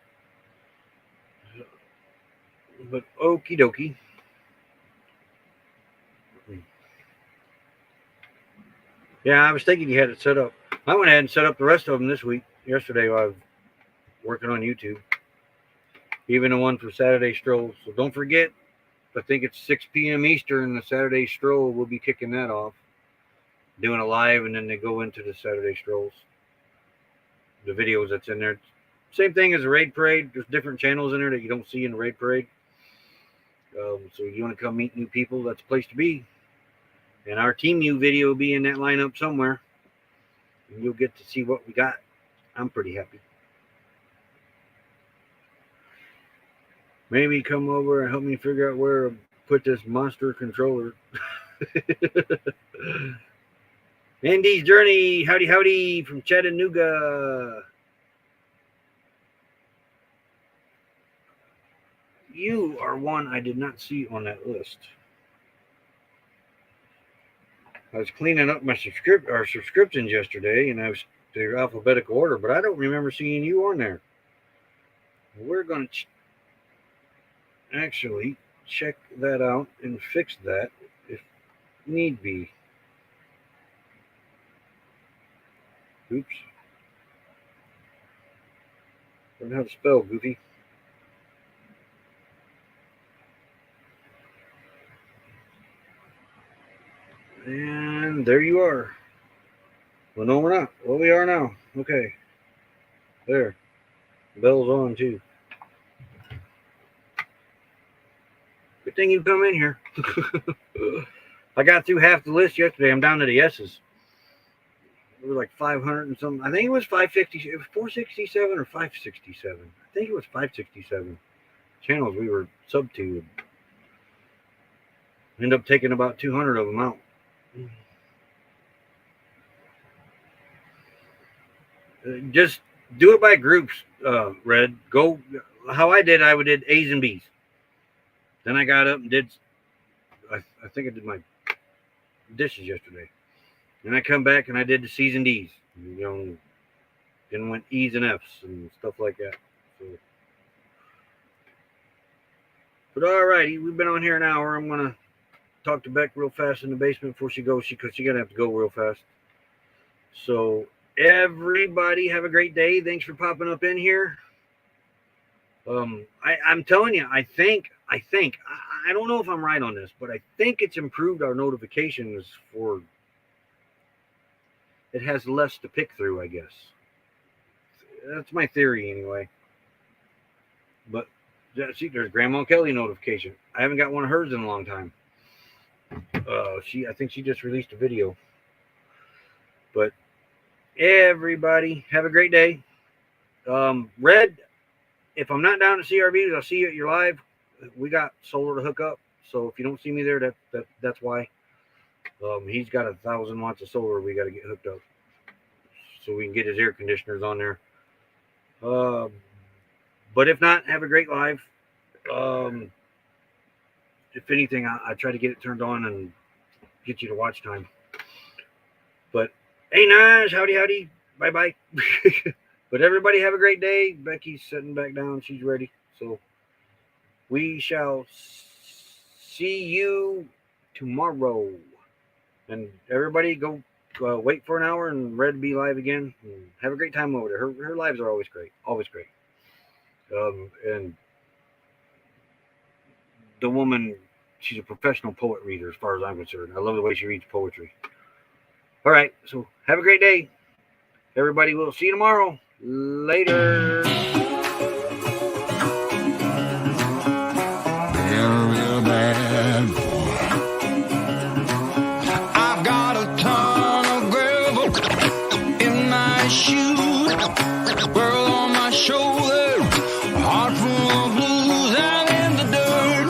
But okie dokie. Yeah, I was thinking you had it set up. I went ahead and set up the rest of them this week. Yesterday while I was working on YouTube. Even the one for Saturday Stroll. So don't forget, I think it's 6 p.m. Eastern, the Saturday Stroll. We'll be kicking that off. Doing a live, and then they go into the Saturday Strolls. The videos that's in there. Same thing as the Raid Parade. There's different channels in there that you don't see in the Raid Parade. So you want to come meet new people, that's a place to be. And our Team U video will be in that lineup somewhere. And you'll get to see what we got. I'm pretty happy. Maybe come over and help me figure out where to put this monster controller. Andy's Journey. Howdy, howdy from Chattanooga. You are one I did not see on that list. I was cleaning up my subscriptions yesterday, and I was to alphabetical order, but I don't remember seeing you on there. We're going to actually check that out and fix that if need be. Oops. Learn how to spell, Goofy. And there you are. Well, no, we're not. Well, we are now. Okay. There. Bell's on, too. Good thing you come in here. I got through half the list yesterday. I'm down to the S's. It was like 500 and something. I think it was 550. It was 467 or 567. I think it was 567 channels we were sub to. End up taking about 200 of them out. Just do it by groups, Red. Go how I did A's and B's. Then I got up and did I think I did my dishes yesterday. Then I come back and I did the C's and D's. Then went E's and F's and stuff like that. So, but all righty, we've been on here an hour. I'm gonna talk to Beck real fast in the basement before she goes, because she's gonna have to go real fast. So everybody have a great day. Thanks for popping up in here. I'm telling you, I think I don't know if I'm right on this, but I think it's improved our notifications for. It has less to pick through, I guess. That's my theory anyway. But see, there's Grandma Kelly notification. I haven't got one of hers in a long time. I think she just released a video. But everybody have a great day. Red, if I'm not down at CRBs, I'll see you at your live. We got solar to hook up, so if you don't see me there, that's why. He's got 1,000 watts of solar we got to get hooked up, so we can get his air conditioners on there. But if not, have a great live. If anything, I try to get it turned on and get you to watch time. But hey, Naj, howdy, bye. But everybody have a great day. Becky's sitting back down. She's ready. So we shall see you tomorrow. And everybody go wait for an hour and Red be live again. And have a great time over there. Her lives are always great. Always great. And the woman, she's a professional poet reader as far as I'm concerned. I love the way she reads poetry. All right. So have a great day. Everybody, we'll see you tomorrow. Later. Real bad boy. I've got a ton of gravel in my shoes, world on my shoulder, a heart full of blues out in the dirt,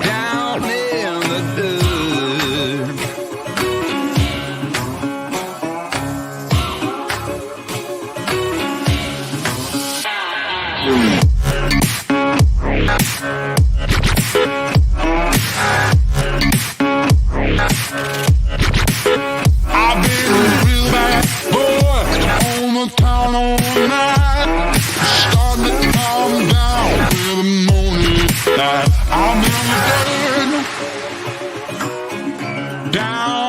down in the dirt. I've been a real bad boy on the town all night, starting to calm down with the morning light. I've been a dirt down